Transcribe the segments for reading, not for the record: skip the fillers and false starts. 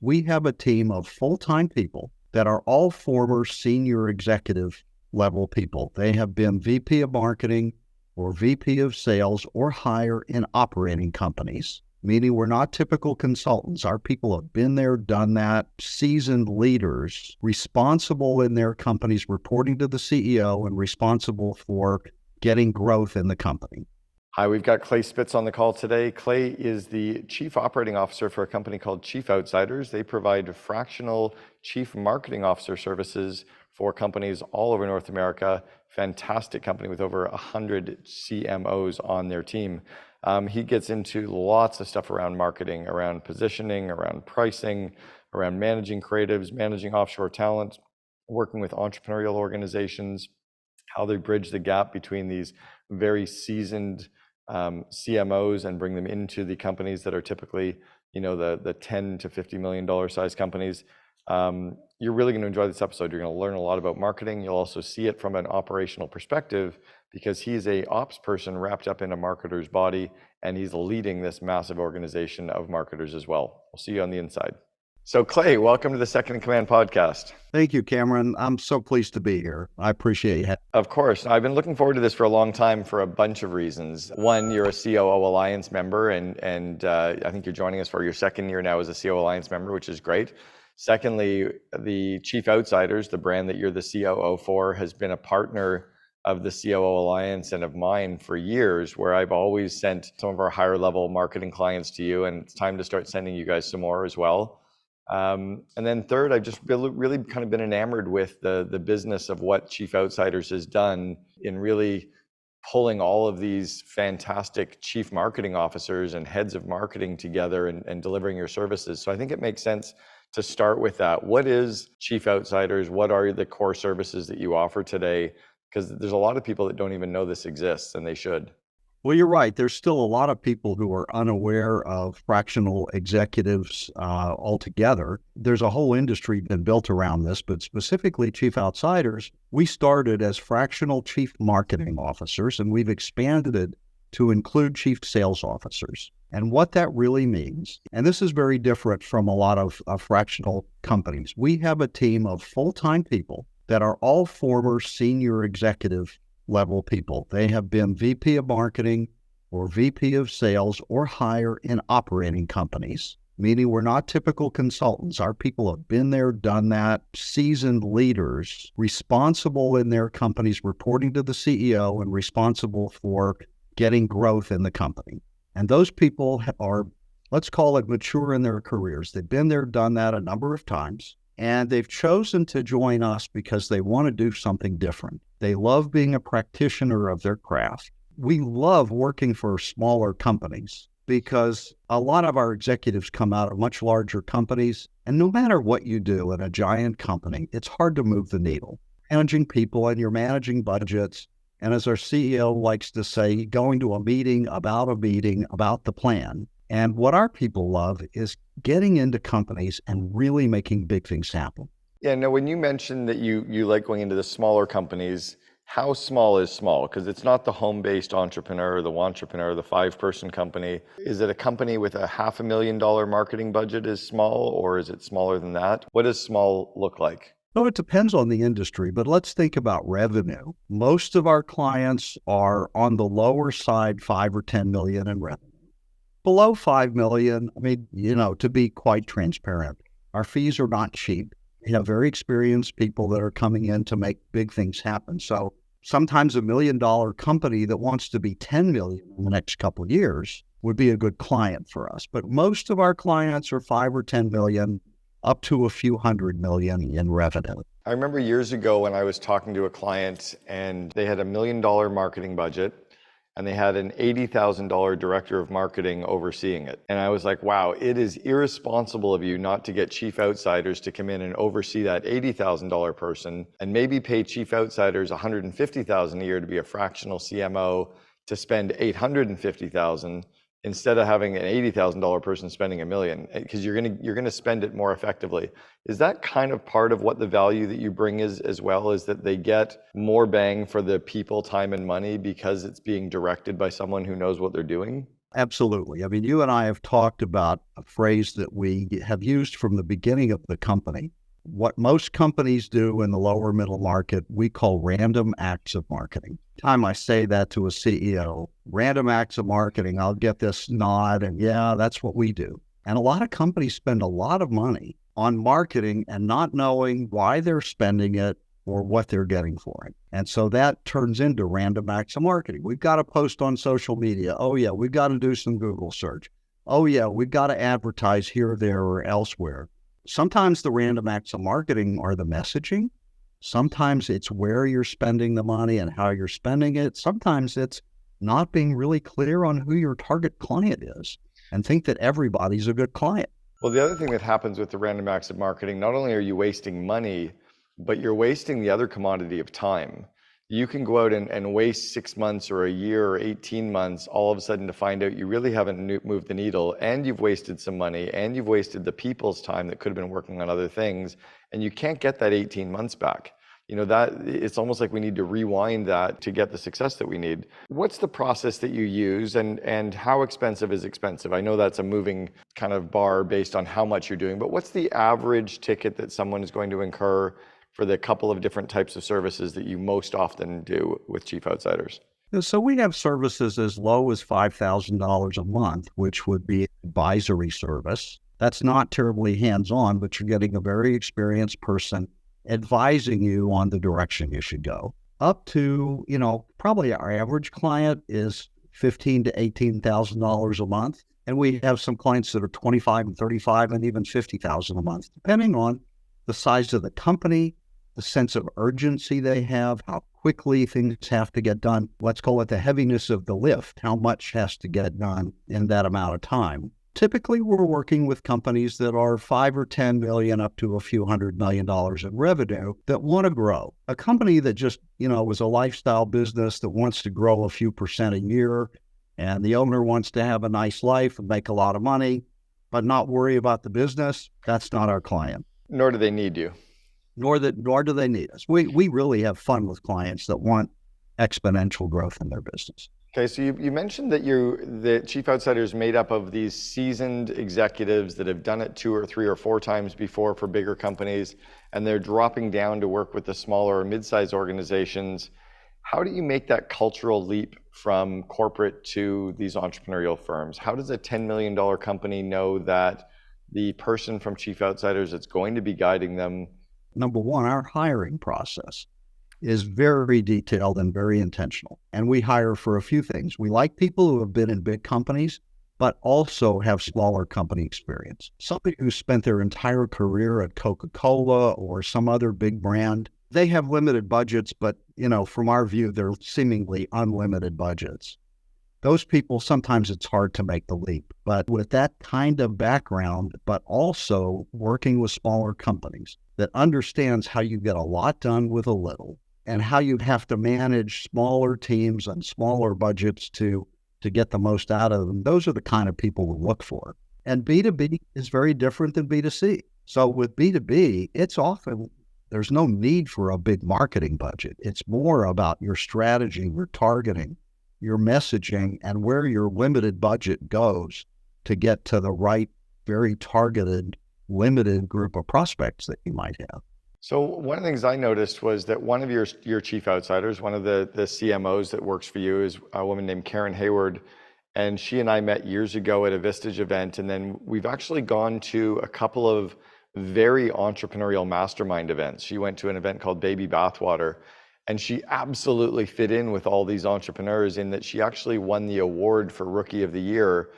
We have a team of full-time people that are all former senior executive level people. They have been VP of marketing or VP of sales or higher in operating companies, meaning we're not typical consultants. Our people have been there, done that, seasoned leaders, responsible in their companies, reporting to the CEO and responsible for getting growth in the company. Hi, we've got Clay Spitz on the call today. Clay is the Chief Operating Officer for a company called Chief Outsiders. They provide fractional Chief Marketing Officer services for companies all over North America. Fantastic company with over 100 CMOs on their team. He gets into lots of stuff around marketing, around positioning, around pricing, around managing creatives, managing offshore talent, working with entrepreneurial organizations, how they bridge the gap between these very seasoned CMOs and bring them into the companies that are typically, the $10 to $50 million size companies. You're really going to enjoy this episode. You're going to learn a lot about marketing. You'll also see it from an operational perspective because he's a ops person wrapped up in a marketer's body, and he's leading this massive organization of marketers as well. We'll see you on the inside. So Clay, welcome to the Second in Command podcast. Thank you, Cameron. I'm so pleased to be here. I appreciate it. Of course. I've been looking forward to this for a long time for a bunch of reasons. One, you're a COO Alliance member, and I think you're joining us for your second year now as a COO Alliance member, which is great. Secondly, the Chief Outsiders, the brand that you're the COO for, has been a partner of the COO Alliance and of mine for years, where I've always sent some of our higher level marketing clients to you, and it's time to start sending you guys some more as well. And then third, I've just really kind of been enamored with the business of what Chief Outsiders has done in really pulling all of these fantastic chief marketing officers and heads of marketing together and delivering your services. So I think it makes sense to start with that. What is Chief Outsiders? What are the core services that you offer today? Because there's a lot of people that don't even know this exists, and they should. Well, you're right. There's still a lot of people who are unaware of fractional executives altogether. There's a whole industry been built around this, but specifically Chief Outsiders, we started as fractional chief marketing officers, and we've expanded it to include chief sales officers. And what that really means, and this is very different from a lot of fractional companies, we have a team of full-time people that are all former senior executive level people. They have been VP of marketing or VP of sales or higher in operating companies, meaning we're not typical consultants. Our people have been there, done that, seasoned leaders, responsible in their companies, reporting to the CEO and responsible for getting growth in the company. And those people are, let's call it, mature in their careers. They've been there, done that a number of times. And they've chosen to join us because they want to do something different. They love being a practitioner of their craft. We love working for smaller companies because a lot of our executives come out of much larger companies. And no matter what you do in a giant company, it's hard to move the needle. Managing people, and you're managing budgets. And as our CEO likes to say, going to a meeting about the plan. And what our people love is getting into companies and really making big things happen. Yeah, no, when you mentioned that you like going into the smaller companies, how small is small? Because it's not the home-based entrepreneur, the wantrepreneur, the 5-person company. Is it a company with a $500,000 marketing budget is small, or is it smaller than that? What does small look like? So it depends on the industry, but let's think about revenue. Most of our clients are on the lower side, 5 or 10 million in revenue. Below 5 million, to be quite transparent, our fees are not cheap. We have very experienced people that are coming in to make big things happen. So sometimes $1 million company that wants to be 10 million in the next couple of years would be a good client for us. But most of our clients are 5 or 10 million, up to a few hundred million in revenue. I remember years ago when I was talking to a client and they had $1 million marketing budget, and they had an $80,000 director of marketing overseeing it. And I was like, wow, it is irresponsible of you not to get Chief Outsiders to come in and oversee that $80,000 person and maybe pay Chief Outsiders $150,000 a year to be a fractional CMO to spend $850,000 instead of having an $80,000 person spending $1 million, because you're gonna spend it more effectively. Is that kind of part of what the value that you bring is as well, is that they get more bang for the people, time, and money because it's being directed by someone who knows what they're doing? Absolutely. I mean, you and I have talked about a phrase that we have used from the beginning of the company. What most companies do in the lower middle market, we call random acts of marketing. Time I say that to a CEO, random acts of marketing, I'll get this nod and yeah, that's what we do. And a lot of companies spend a lot of money on marketing and not knowing why they're spending it or what they're getting for it. And so that turns into random acts of marketing. We've got to post on social media. Oh yeah, we've got to do some Google search. Oh yeah, we've got to advertise here, there, or elsewhere. Sometimes the random acts of marketing are the messaging. Sometimes it's where you're spending the money and how you're spending it. Sometimes it's not being really clear on who your target client is and think that everybody's a good client. Well, the other thing that happens with the random acts of marketing, not only are you wasting money, but you're wasting the other commodity of time. You can go out and waste 6 months or a year or 18 months all of a sudden to find out you really haven't moved the needle, and you've wasted some money, and you've wasted the people's time that could have been working on other things, and you can't get that 18 months back. You know, that it's almost like we need to rewind that to get the success that we need. What's the process that you use, and how expensive is expensive? I know that's a moving kind of bar based on how much you're doing, but what's the average ticket that someone is going to incur for the couple of different types of services that you most often do with Chief Outsiders? So we have services as low as $5,000 a month, which would be advisory service. That's not terribly hands-on, but you're getting a very experienced person advising you on the direction you should go. Up to, probably our average client is $15,000 to $18,000 a month. And we have some clients that are 25 and 35 and even 50,000 a month, depending on the size of the company, the sense of urgency they have, how quickly things have to get done. Let's call it the heaviness of the lift, how much has to get done in that amount of time. Typically, we're working with companies that are 5 or 10 million up to a few $100 million in revenue that want to grow. A company that just, was a lifestyle business that wants to grow a few percent a year, and the owner wants to have a nice life and make a lot of money, but not worry about the business, that's not our client. Nor do they need you. Nor do they need us. We really have fun with clients that want exponential growth in their business. Okay, so you mentioned that the Chief Outsider is made up of these seasoned executives that have done it 2 or 3 or 4 times before for bigger companies, and they're dropping down to work with the smaller or mid-sized organizations. How do you make that cultural leap from corporate to these entrepreneurial firms? How does a $10 million company know that the person from Chief Outsiders that's going to be guiding them? Number one, our hiring process is very detailed and very intentional. And we hire for a few things. We like people who have been in big companies, but also have smaller company experience. Somebody who spent their entire career at Coca-Cola or some other big brand, they have limited budgets, but from our view, they're seemingly unlimited budgets. Those people, sometimes it's hard to make the leap, but with that kind of background, but also working with smaller companies that understands how you get a lot done with a little and how you have to manage smaller teams and smaller budgets to get the most out of them. Those are the kind of people we look for. And B2B is very different than B2C. So with B2B, it's often, there's no need for a big marketing budget. It's more about your strategy, your targeting, your messaging, and where your limited budget goes to get to the right, very targeted, limited group of prospects that you might have. So one of the things I noticed was that one of your Chief Outsiders, one of the CMOs that works for you, is a woman named Karen Herold. And she and I met years ago at a Vistage event. And then we've actually gone to a couple of very entrepreneurial mastermind events. She went to an event called Baby Bathwater. And she absolutely fit in with all these entrepreneurs in that she actually won the award for Rookie of the Year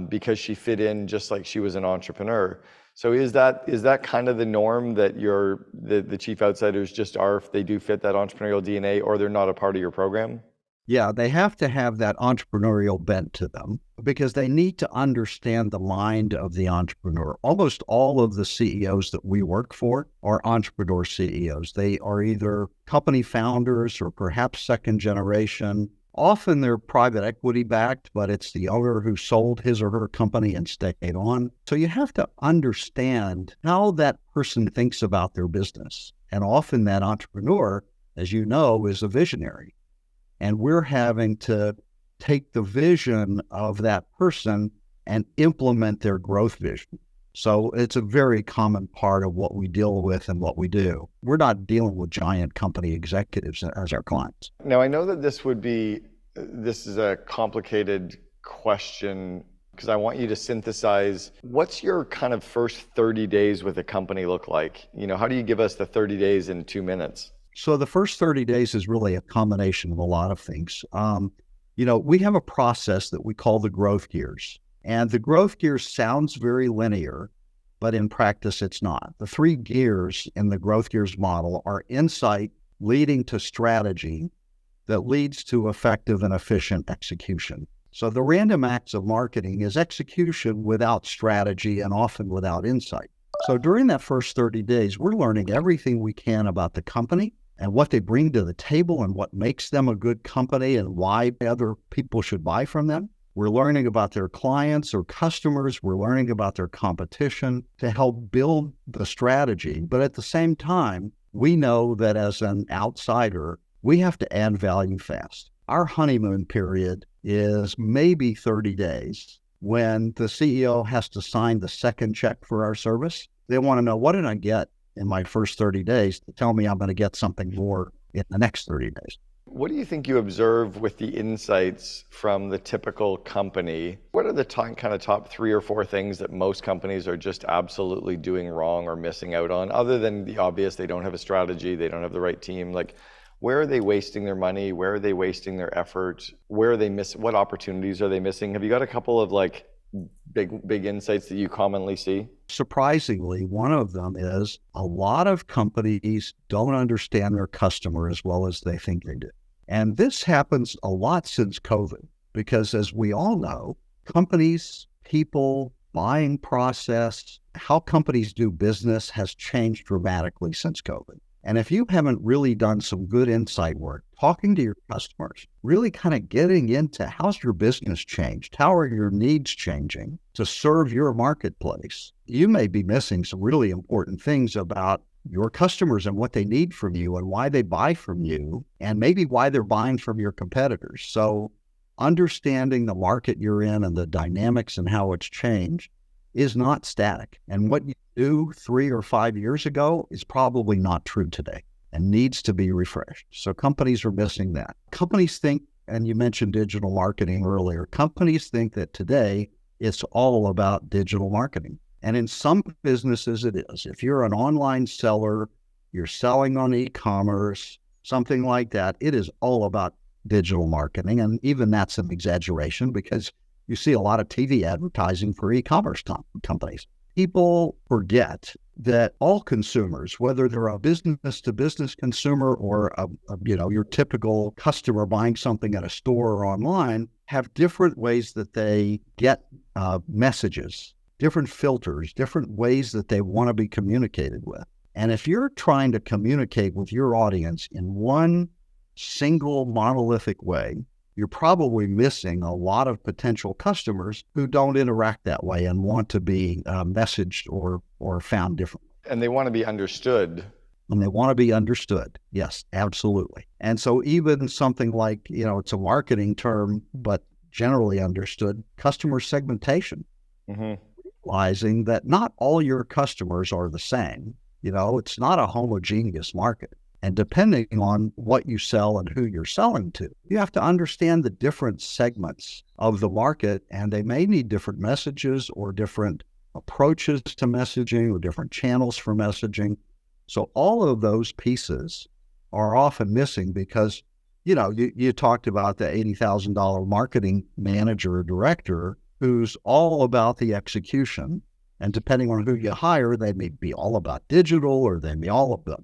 because she fit in just like she was an entrepreneur. So is that kind of the norm that the Chief Outsiders just are, if they do fit that entrepreneurial DNA, or they're not a part of your program? Yeah, they have to have that entrepreneurial bent to them because they need to understand the mind of the entrepreneur. Almost all of the CEOs that we work for are entrepreneur CEOs. They are either company founders or perhaps second generation. Often they're private equity backed, but it's the owner who sold his or her company and stayed on. So you have to understand how that person thinks about their business. And often that entrepreneur, as you know, is a visionary. And we're having to take the vision of that person and implement their growth vision. So it's a very common part of what we deal with and what we do. We're not dealing with giant company executives as our clients. Now, I know that this is a complicated question because I want you to synthesize what's your kind of first 30 days with a company look like? How do you give us the 30 days in 2 minutes? So the first 30 days is really a combination of a lot of things. We have a process that we call the growth gears. And the growth gears sounds very linear, but in practice, it's not. The 3 gears in the growth gears model are insight leading to strategy that leads to effective and efficient execution. So the random acts of marketing is execution without strategy and often without insight. So during that first 30 days, we're learning everything we can about the company and what they bring to the table and what makes them a good company and why other people should buy from them. We're learning about their clients or customers. We're learning about their competition to help build the strategy. But at the same time, we know that as an outsider, we have to add value fast. Our honeymoon period is maybe 30 days when the CEO has to sign the second check for our service. They want to know, what did I get in my first 30 days to tell me I'm going to get something more in the next 30 days? What do you think you observe with the insights from the typical company? What are the top 3 or 4 things that most companies are just absolutely doing wrong or missing out on, other than the obvious? They don't have a strategy, they don't have the right team. Like, where are they wasting their money? Where are they wasting their effort? Where are they what opportunities are they missing? Have you got a couple of big insights that you commonly see? Surprisingly, one of them is a lot of companies don't understand their customer as well as they think they do. And this happens a lot since COVID, because as we all know, companies, people, buying process, how companies do business has changed dramatically since COVID. And if you haven't really done some good insight work, talking to your customers, really kind of getting into how's your business changed? How are your needs changing to serve your marketplace? You may be missing some really important things about your customers and what they need from you and why they buy from you and maybe why they're buying from your competitors. So understanding the market you're in and the dynamics and how it's changed is not static. And what you do 3 or 5 years ago is probably not true today and needs to be refreshed. So companies are missing that. Companies think, and you mentioned digital marketing earlier, companies think that today it's all about digital marketing. And in some businesses it is. If you're an online seller, you're selling on e-commerce, something like that, it is all about digital marketing. And even that's an exaggeration because you see a lot of TV advertising for e-commerce companies. People forget that all consumers, whether they're a business-to-business consumer or your typical customer buying something at a store or online, have different ways that they get messages, different filters, different ways that they want to be communicated with. And if you're trying to communicate with your audience in one single monolithic way, you're probably missing a lot of potential customers who don't interact that way and want to be messaged or found differently. And they want to be understood. And they want to be understood. Yes, absolutely. And so even something like, it's a marketing term, but generally understood, customer segmentation, realizing that not all your customers are the same. It's not a homogeneous market. And depending on what you sell and who you're selling to, you have to understand the different segments of the market, and they may need different messages or different approaches to messaging or different channels for messaging. So all of those pieces are often missing because, you talked about the $80,000 marketing manager or director who's all about the execution. And depending on who you hire, they may be all about digital, or they may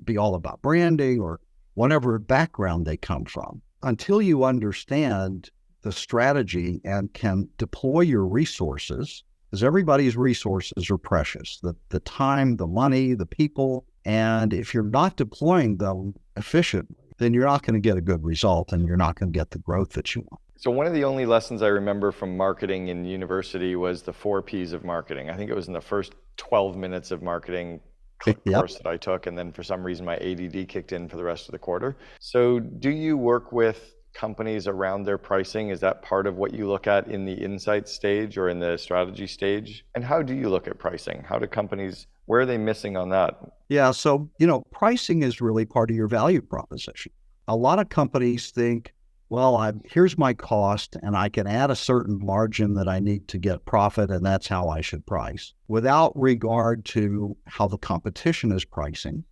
be all about branding, or whatever background they come from. Until you understand the strategy and can deploy your resources, because everybody's resources are precious, the time, the money, the people. And if you're not deploying them efficiently, then you're not going to get a good result and you're not going to get the growth that you want. So one of the only lessons I remember from marketing in university was the 4 Ps of marketing. I think it was in the first 12 minutes of marketing course that I took. And then for some reason, my ADD kicked in for the rest of the quarter. So do you work with companies around their pricing? Is that part of what you look at in the insight stage or in the strategy stage? And how do you look at pricing? How do companies, where are they missing on that? Yeah. So, pricing is really part of your value proposition. A lot of companies think, well, here's my cost and I can add a certain margin that I need to get profit, and that's how I should price, without regard to how the competition is pricing,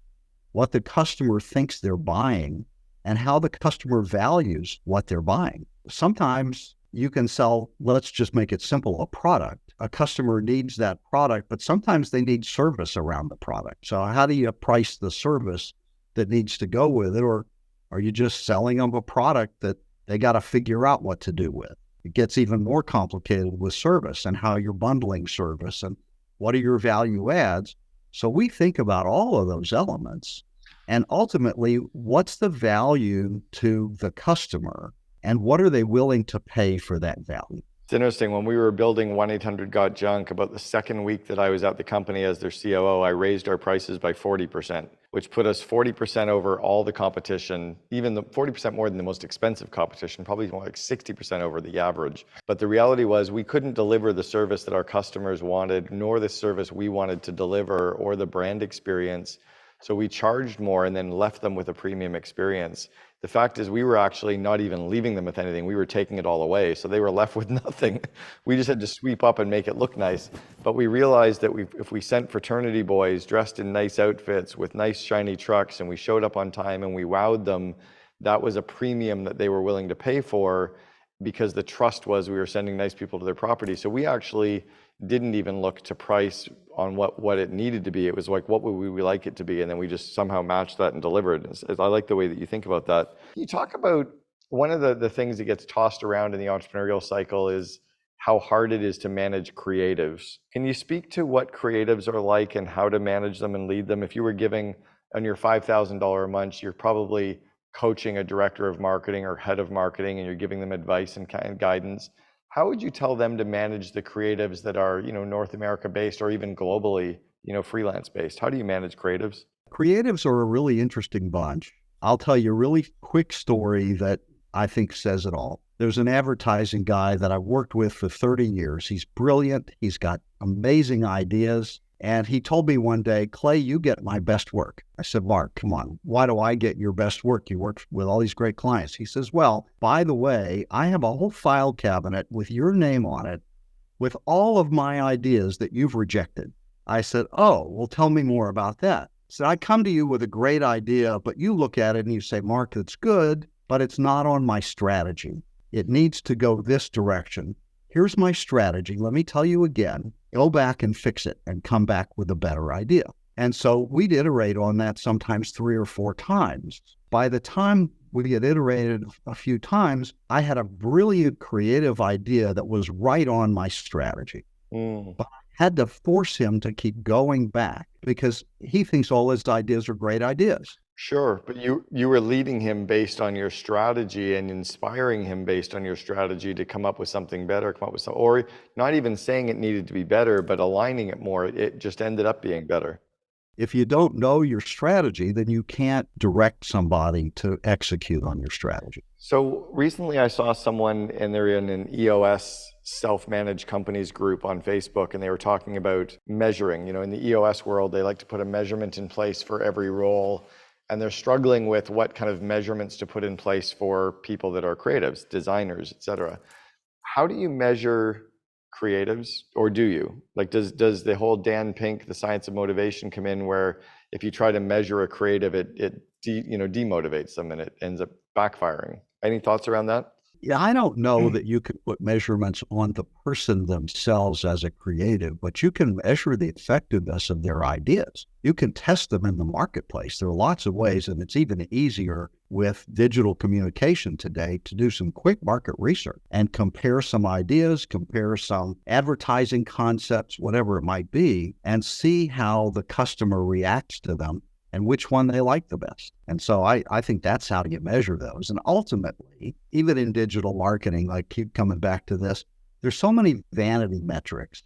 what the customer thinks they're buying, and how the customer values what they're buying. Sometimes you can sell, let's just make it simple, a product. A customer needs that product, but sometimes they need service around the product. So how do you price the service that needs to go with it? Or are you just selling them a product that they got to figure out what to do with? It gets even more complicated with service and how you're bundling service and what are your value adds. So we think about all of those elements, and ultimately, what's the value to the customer and what are they willing to pay for that value? It's interesting. When we were building 1-800-GOT-JUNK, about the second week that I was at the company as their COO, I raised our prices by 40%, which put us 40% over all the competition, even the 40% more than the most expensive competition, probably more like 60% over the average. But the reality was we couldn't deliver the service that our customers wanted, nor the service we wanted to deliver or the brand experience. So we charged more and then left them with a premium experience. The fact is we were actually not even leaving them with anything. We were taking it all away. So they were left with nothing. We just had to sweep up and make it look nice. But we realized that if we sent fraternity boys dressed in nice outfits with nice shiny trucks and we showed up on time and we wowed them, that was a premium that they were willing to pay for, because the trust was we were sending nice people to their property. So we actually didn't even look to price on what it needed to be. It was like, what would we like it to be? And then we just somehow matched that and delivered. I like the way that you think about that. You talk about one of the things that gets tossed around in the entrepreneurial cycle is how hard it is to manage creatives. Can you speak to what creatives are like and how to manage them and lead them? If you were giving on your $5,000 a month, you're probably coaching a director of marketing or head of marketing, and you're giving them advice and guidance. How would you tell them to manage the creatives that are, North America based or even globally, freelance based? How do you manage creatives? Creatives are a really interesting bunch. I'll tell you a really quick story that I think says it all. There's an advertising guy that I've worked with for 30 years. He's brilliant. He's got amazing ideas. And he told me one day, Clay, you get my best work. I said, Mark, come on. Why do I get your best work? You work with all these great clients. He says, well, by the way, I have a whole file cabinet with your name on it with all of my ideas that you've rejected. I said, oh, well, tell me more about that. So I come to you with a great idea, but you look at it and you say, Mark, it's good, but it's not on my strategy. It needs to go this direction. Here's my strategy. Let me tell you again. Go back and fix it and come back with a better idea. And so we'd iterate on that sometimes 3 or 4 times. By the time we had iterated a few times, I had a brilliant creative idea that was right on my strategy. But I had to force him to keep going back because he thinks all his ideas are great ideas. Sure, but you were leading him based on your strategy and inspiring him based on your strategy to come up with something better, or not even saying it needed to be better, but aligning it more. It just ended up being better. If you don't know your strategy, then you can't direct somebody to execute on your strategy. So recently I saw someone, and they're in an EOS self-managed companies group on Facebook, and they were talking about measuring. In the EOS world, they like to put a measurement in place for every role. And they're struggling with what kind of measurements to put in place for people that are creatives, designers, et cetera. How do you measure creatives, or do you? Like, does the whole Dan Pink, the science of motivation, come in where if you try to measure a creative, it demotivates them and it ends up backfiring? Any thoughts around that? Yeah, I don't know that you can put measurements on the person themselves as a creative, but you can measure the effectiveness of their ideas. You can test them in the marketplace. There are lots of ways, and it's even easier with digital communication today to do some quick market research and compare some ideas, compare some advertising concepts, whatever it might be, and see how the customer reacts to them and which one they like the best. And so I think that's how you measure those. And ultimately, even in digital marketing, I keep coming back to this, there's so many vanity metrics.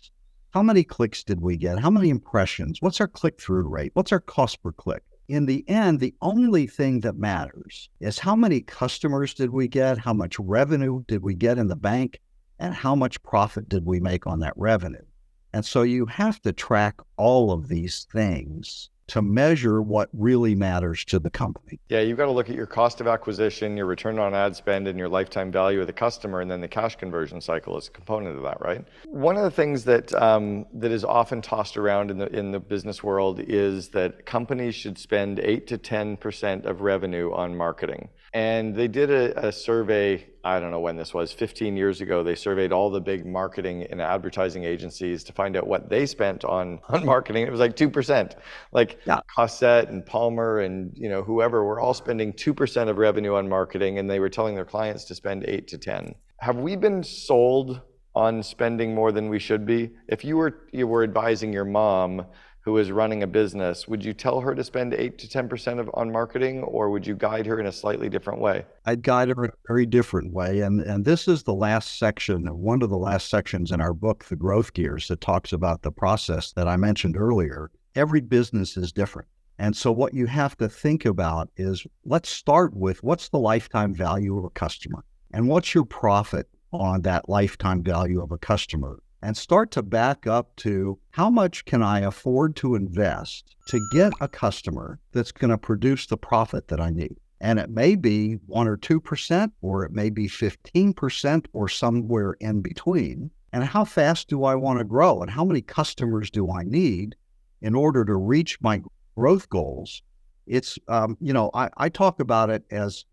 How many clicks did we get? How many impressions? What's our click-through rate? What's our cost per click? In the end, the only thing that matters is how many customers did we get, how much revenue did we get in the bank, and how much profit did we make on that revenue. And so you have to track all of these things to measure what really matters to the company. Yeah, you've got to look at your cost of acquisition, your return on ad spend, and your lifetime value of the customer, and then the cash conversion cycle is a component of that, right? One of the things that that is often tossed around in the business world is that companies should spend 8 to 10% of revenue on marketing. And they did a survey, I don't know when this was, 15 years ago. They surveyed all the big marketing and advertising agencies to find out what they spent on marketing. It was like 2%. Like Cossette and Palmer and whoever were all spending 2% of revenue on marketing, and they were telling their clients to spend 8 to 10. Have we been sold on spending more than we should be? If you were advising your mom who is running a business, would you tell her to spend 8 to 10% on marketing, or would you guide her in a slightly different way? I'd guide her in a very different way. And this is the last section, one of the last sections in our book, The Growth Gears, that talks about the process that I mentioned earlier. Every business is different. And so what you have to think about is, let's start with what's the lifetime value of a customer and what's your profit on that lifetime value of a customer, and start to back up to how much can I afford to invest to get a customer that's going to produce the profit that I need. And it may be 1 or 2%, or it may be 15%, or somewhere in between. And how fast do I want to grow? And how many customers do I need in order to reach my growth goals? It's, I talk about it as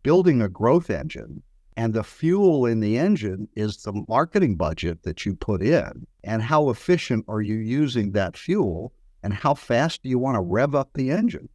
building a growth engine. And the fuel in the engine is the marketing budget that you put in. And how efficient are you using that fuel? And how fast do you want to rev up the engine?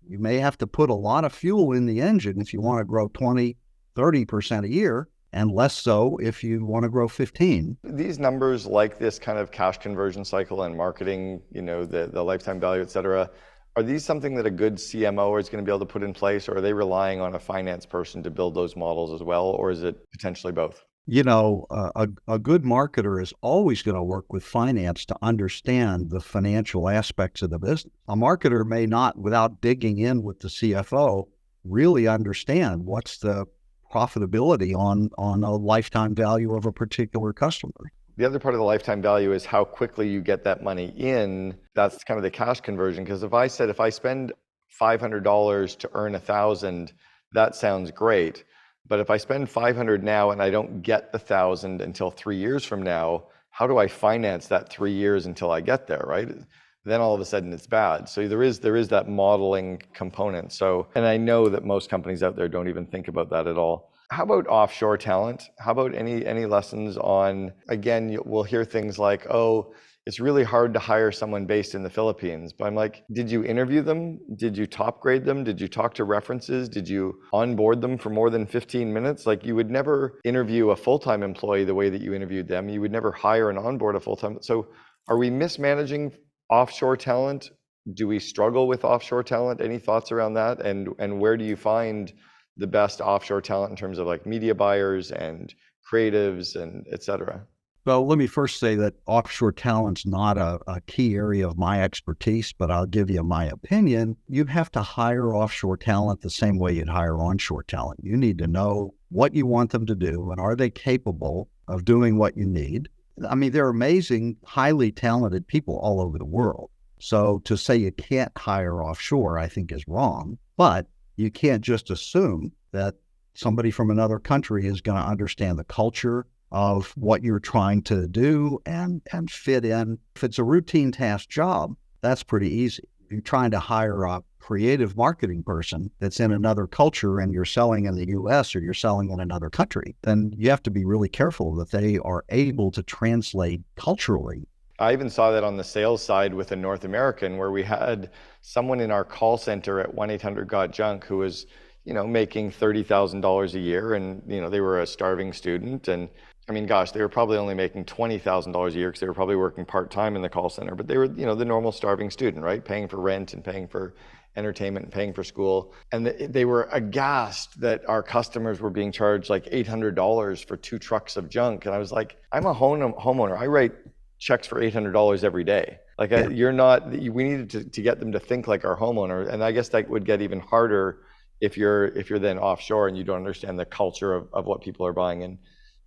You may have to put a lot of fuel in the engine if you want to grow 20, 30% a year, and less so if you want to grow 15. These numbers, like this kind of cash conversion cycle and marketing, the lifetime value, et cetera, are these something that a good CMO is going to be able to put in place, or are they relying on a finance person to build those models as well, or is it potentially both? A good marketer is always going to work with finance to understand the financial aspects of the business. A marketer may not, without digging in with the CFO, really understand what's the profitability on a lifetime value of a particular customer. The other part of the lifetime value is how quickly you get that money in. That's kind of the cash conversion. Because if I spend $500 to earn $1,000, that sounds great. But if I spend $500 now and I don't get the $1,000 until 3 years from now, how do I finance that 3 years until I get there, right? Then all of a sudden it's bad. So there is that modeling component. So, and I know that most companies out there don't even think about that at all. How about offshore talent? How about any lessons on, again, we'll hear things like, oh, it's really hard to hire someone based in the Philippines. But I'm like, did you interview them? Did you top grade them? Did you talk to references? Did you onboard them for more than 15 minutes? Like, you would never interview a full-time employee the way that you interviewed them. You would never hire and onboard a full-time. So are we mismanaging offshore talent? Do we struggle with offshore talent? Any thoughts around that? And where do you find the best offshore talent in terms of like media buyers and creatives and et cetera? Well, let me first say that offshore talent's not a key area of my expertise, but I'll give you my opinion. You have to hire offshore talent the same way you'd hire onshore talent. You need to know what you want them to do, and are they capable of doing what you need? I mean, they're amazing, highly talented people all over the world. So to say you can't hire offshore, I think is wrong. But you can't just assume that somebody from another country is going to understand the culture of what you're trying to do and fit in. If it's a routine task job, that's pretty easy. If you're trying to hire a creative marketing person that's in another culture and you're selling in the US or you're selling in another country, then you have to be really careful that they are able to translate culturally. I even saw that on the sales side with a North American, where we had someone in our call center at 1-800-GOT-JUNK who was, making $30,000 a year, and, they were a starving student. And I mean, gosh, they were probably only making $20,000 a year because they were probably working part-time in the call center, but they were, the normal starving student, right? Paying for rent and paying for entertainment and paying for school. And they were aghast that our customers were being charged like $800 for 2 trucks of junk. And I was like, I'm a homeowner. I write checks for $800 every day. Like Yeah. you're not, we needed to get them to think like our homeowner. And I guess that would get even harder if you're then offshore and you don't understand the culture of what people are buying in.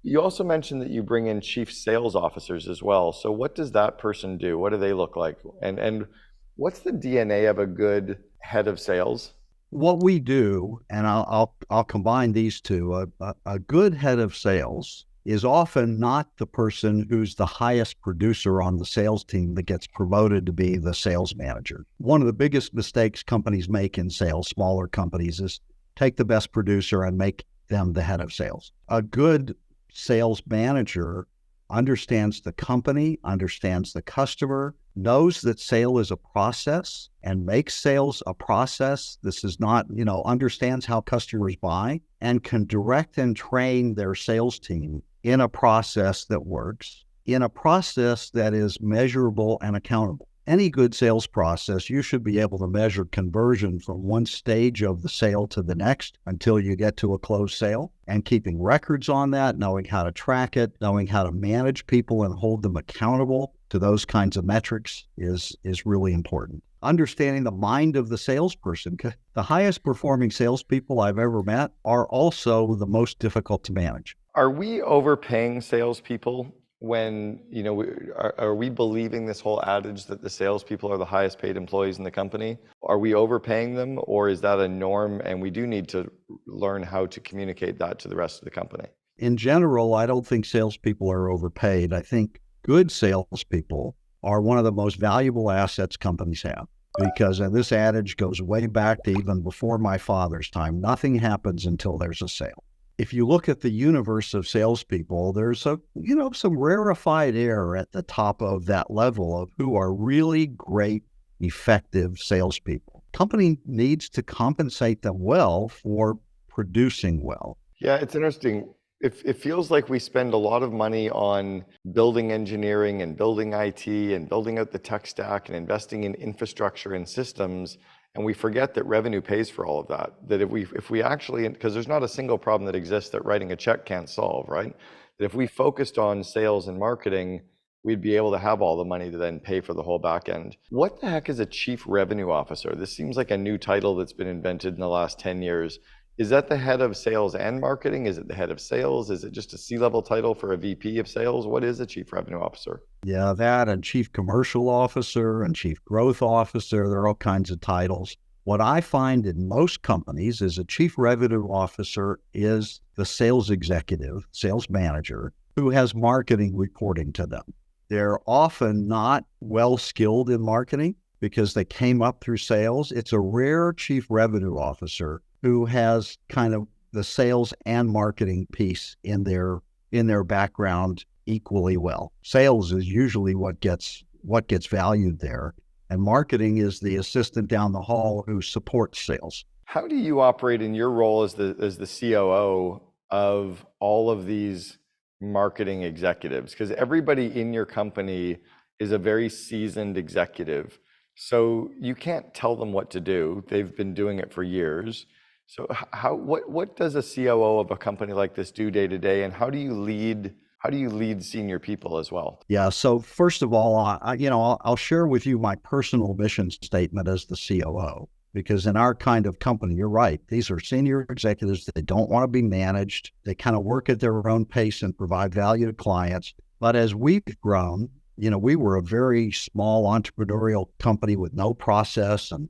You also mentioned that you bring in chief sales officers as well. So what does that person do? What do they look like? And what's the DNA of a good head of sales? What we do, and I'll combine these two. A good head of sales is often not the person who's the highest producer on the sales team that gets promoted to be the sales manager. One of the biggest mistakes companies make in sales, smaller companies, is take the best producer and make them the head of sales. A good sales manager understands the company, understands the customer, knows that sale is a process and makes sales a process. This is not, understands how customers buy and can direct and train their sales team in a process that works, in a process that is measurable and accountable. Any good sales process, you should be able to measure conversion from one stage of the sale to the next until you get to a closed sale. And keeping records on that, knowing how to track it, knowing how to manage people and hold them accountable to those kinds of metrics is really important. Understanding the mind of the salesperson. The highest performing salespeople I've ever met are also the most difficult to manage. Are we overpaying salespeople when, are we believing this whole adage that the salespeople are the highest paid employees in the company? Are we overpaying them, or is that a norm and we do need to learn how to communicate that to the rest of the company? In general, I don't think salespeople are overpaid. I think good salespeople are one of the most valuable assets companies have. Because this adage goes way back to even before my father's time. Nothing happens until there's a sale. If you look at the universe of salespeople, there's some rarefied air at the top of that level of who are really great, effective salespeople. Company needs to compensate them well for producing well. Yeah, it's interesting. It feels like we spend a lot of money on building engineering and building IT and building out the tech stack and investing in infrastructure and systems. And we forget that revenue pays for all of that. That if we actually, because there's not a single problem that exists that writing a check can't solve, right? That if we focused on sales and marketing, we'd be able to have all the money to then pay for the whole back end. What the heck is a chief revenue officer? This seems like a new title that's been invented in the last 10 years. Is that the head of sales and marketing? Is it the head of sales? Is it just a C-level title for a VP of sales? What is a chief revenue officer? Yeah, that and chief commercial officer and chief growth officer, there are all kinds of titles. What I find in most companies is a chief revenue officer is the sales executive, sales manager, who has marketing reporting to them. They're often not well skilled in marketing because they came up through sales. It's a rare chief revenue officer who has kind of the sales and marketing piece in their background equally well. Sales is usually what gets valued there, and marketing is the assistant down the hall who supports sales. How do you operate in your role as the COO of all of these marketing executives? Because everybody in your company is a very seasoned executive. So you can't tell them what to do. They've been doing it for years. So what does a COO of a company like this do day to day, and how do you lead senior people as well? Yeah. So first of all, I'll share with you my personal mission statement as the COO, because in our kind of company, you're right. These are senior executives that don't want to be managed. They kind of work at their own pace and provide value to clients. But as we've grown, we were a very small entrepreneurial company with no process. And,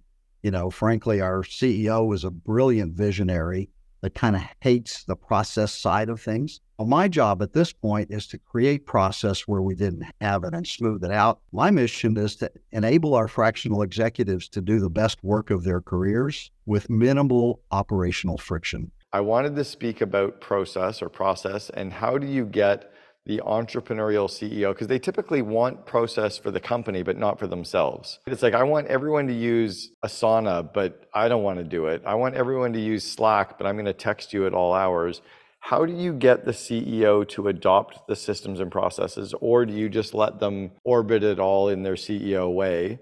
frankly, our CEO was a brilliant visionary that kind of hates the process side of things. Well, my job at this point is to create process where we didn't have it and smooth it out. My mission is to enable our fractional executives to do the best work of their careers with minimal operational friction. I wanted to speak about process and how do you get the entrepreneurial CEO, because they typically want process for the company, but not for themselves. It's like, I want everyone to use Asana, but I don't want to do it. I want everyone to use Slack, but I'm going to text you at all hours. How do you get the CEO to adopt the systems and processes, or do you just let them orbit it all in their CEO way?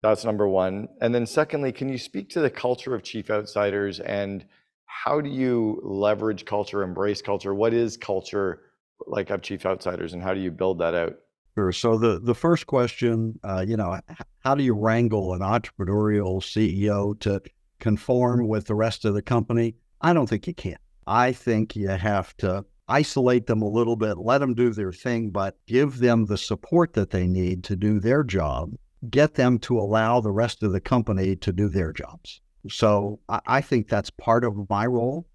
That's number one. And then secondly, can you speak to the culture of Chief Outsiders, and how do you leverage culture, embrace culture? What is culture like of Chief Outsiders, and how do you build that out? Sure. So the first question, how do you wrangle an entrepreneurial CEO to conform with the rest of the company? I don't think you can. I think you have to isolate them a little bit, let them do their thing, but give them the support that they need to do their job, get them to allow the rest of the company to do their jobs. So I think that's part of my role,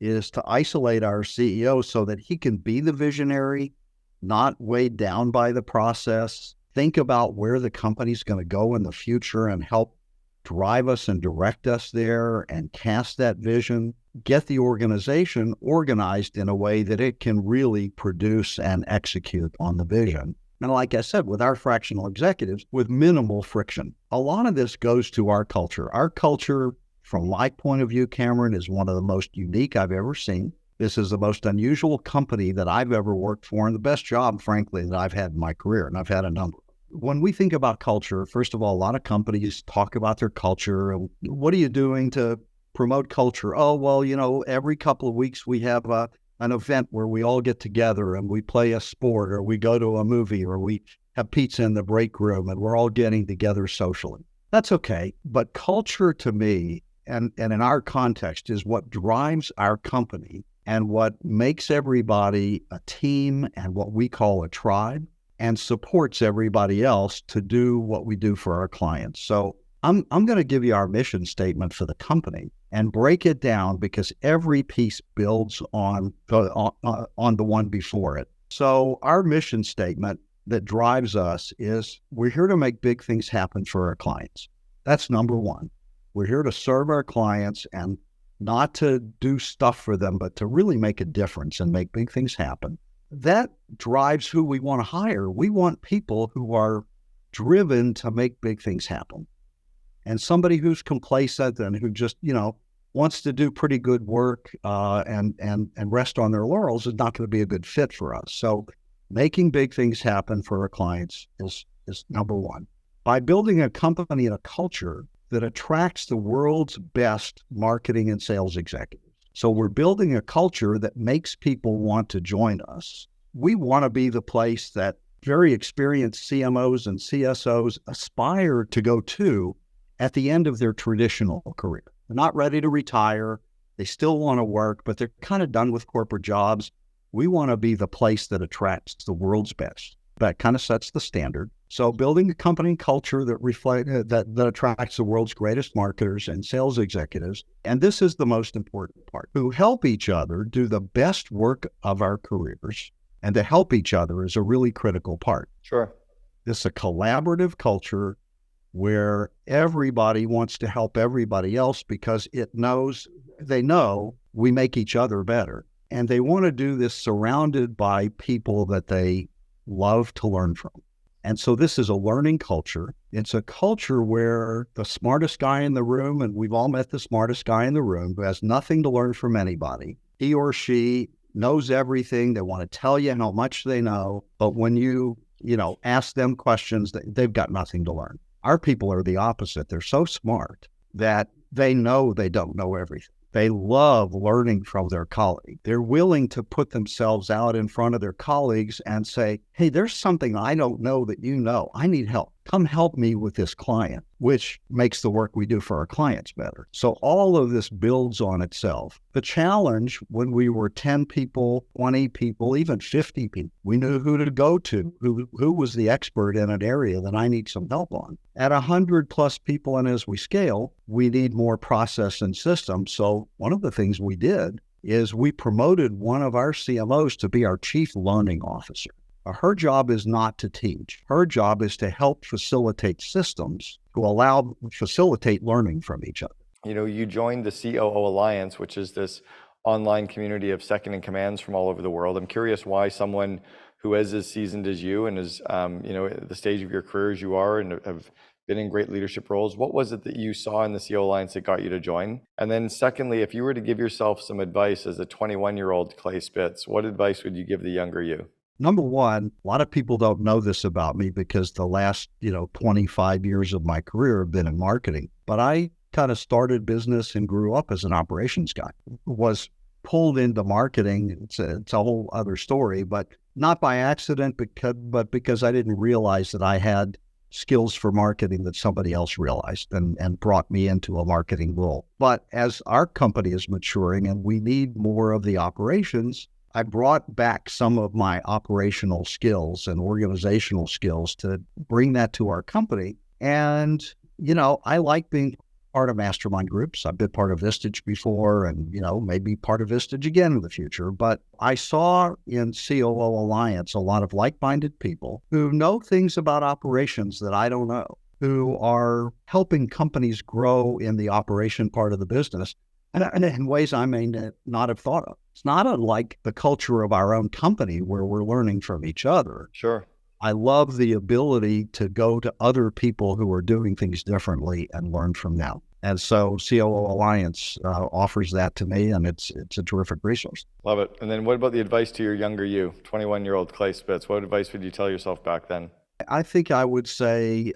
is to isolate our CEO so that he can be the visionary, not weighed down by the process, think about where the company's going to go in the future and help drive us and direct us there and cast that vision, get the organization organized in a way that it can really produce and execute on the vision. And like I said, with our fractional executives, with minimal friction. A lot of this goes to our culture. Our culture, from my point of view, Cameron, is one of the most unique I've ever seen. This is the most unusual company that I've ever worked for, and the best job, frankly, that I've had in my career, and I've had a number. When we think about culture, first of all, a lot of companies talk about their culture. What are you doing to promote culture? Oh, well, every couple of weeks we have an event where we all get together and we play a sport, or we go to a movie, or we have pizza in the break room, and we're all getting together socially. That's okay. But culture, to me, and in our context, is what drives our company and what makes everybody a team and what we call a tribe, and supports everybody else to do what we do for our clients. So I'm going to give you our mission statement for the company and break it down, because every piece builds on the one before it. So our mission statement that drives us is, we're here to make big things happen for our clients. That's number one. We're here to serve our clients, and not to do stuff for them, but to really make a difference and make big things happen. That drives who we want to hire. We want people who are driven to make big things happen. And somebody who's complacent and who just, wants to do pretty good work and rest on their laurels is not going to be a good fit for us. So making big things happen for our clients is number one. By building a company and a culture that attracts the world's best marketing and sales executives. So we're building a culture that makes people want to join us. We want to be the place that very experienced CMOs and CSOs aspire to go to at the end of their traditional career. They're not ready to retire. They still want to work, but they're kind of done with corporate jobs. We want to be the place that attracts the world's best. That kind of sets the standard. So building a company culture that attracts the world's greatest marketers and sales executives, and this is the most important part, who help each other do the best work of our careers. And to help each other is a really critical part. Sure. This is a collaborative culture where everybody wants to help everybody else, because they know we make each other better. And they want to do this surrounded by people that they love to learn from. And so this is a learning culture. It's a culture where the smartest guy in the room, and we've all met the smartest guy in the room, who has nothing to learn from anybody. He or she knows everything. They want to tell you how much they know. But when you ask them questions, they've got nothing to learn. Our people are the opposite. They're so smart that they know they don't know everything. They love learning from their colleagues. They're willing to put themselves out in front of their colleagues and say, hey, there's something I don't know that you know. I need help. Come help me with this client, which makes the work we do for our clients better. So all of this builds on itself. The challenge when we were 10 people, 20 people, even 50 people, we knew who to go to, who was the expert in an area that I need some help on. At 100 plus people, and as we scale, we need more process and systems. So one of the things we did is we promoted one of our CMOs to be our chief learning officer. Her job is not to teach. Her job is to help facilitate systems to facilitate learning from each other. You joined the COO Alliance, which is this online community of second in commands from all over the world. I'm curious why someone who is as seasoned as you and is, at the stage of your career as you are and have been in great leadership roles, what was it that you saw in the COO Alliance that got you to join? And then secondly, if you were to give yourself some advice as a 21-year-old Clay Spitz, what advice would you give the younger you? Number one, a lot of people don't know this about me because the last, 25 years of my career have been in marketing. But I kind of started business and grew up as an operations guy. Was pulled into marketing. It's a whole other story, but not by accident, but because I didn't realize that I had skills for marketing that somebody else realized and brought me into a marketing role. But as our company is maturing and we need more of the operations, I brought back some of my operational skills and organizational skills to bring that to our company. And, I like being part of mastermind groups. I've been part of Vistage before and, maybe part of Vistage again in the future. But I saw in COO Alliance a lot of like-minded people who know things about operations that I don't know, who are helping companies grow in the operation part of the business and in ways I may not have thought of. It's not unlike the culture of our own company where we're learning from each other. Sure. I love the ability to go to other people who are doing things differently and learn from them. And so COO Alliance offers that to me, and it's a terrific resource. Love it. And then what about the advice to your younger you, 21-year-old Clay Spitz? What advice would you tell yourself back then? I think I would say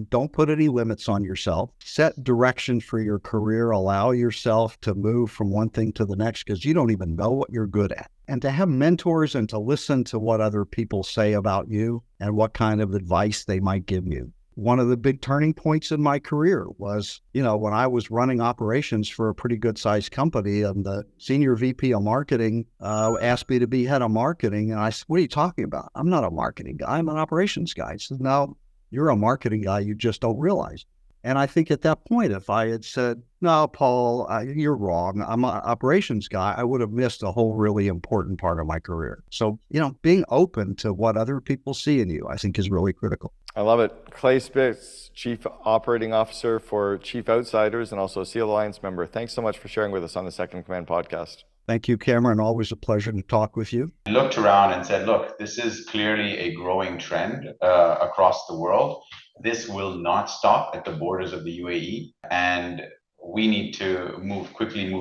don't put any limits on yourself. Set direction for your career. Allow yourself to move from one thing to the next because you don't even know what you're good at. And to have mentors and to listen to what other people say about you and what kind of advice they might give you. One of the big turning points in my career was, when I was running operations for a pretty good sized company and the senior VP of marketing asked me to be head of marketing. And I said, what are you talking about? I'm not a marketing guy. I'm an operations guy. He said, no, you're a marketing guy. You just don't realize. And I think at that point, if I had said, no, Paul, you're wrong. I'm an operations guy, I would have missed a whole really important part of my career. So, being open to what other people see in you, I think is really critical. I love it. Clay Spitz, Chief Operating Officer for Chief Outsiders and also COO Alliance member. Thanks so much for sharing with us on the Second Command podcast. Thank you, Cameron. Always a pleasure to talk with you. I looked around and said, look, this is clearly a growing trend across the world. This will not stop at the borders of the UAE, and we need to move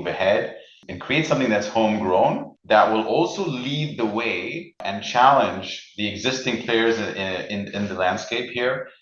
ahead and create something that's homegrown that will also lead the way and challenge the existing players in the landscape here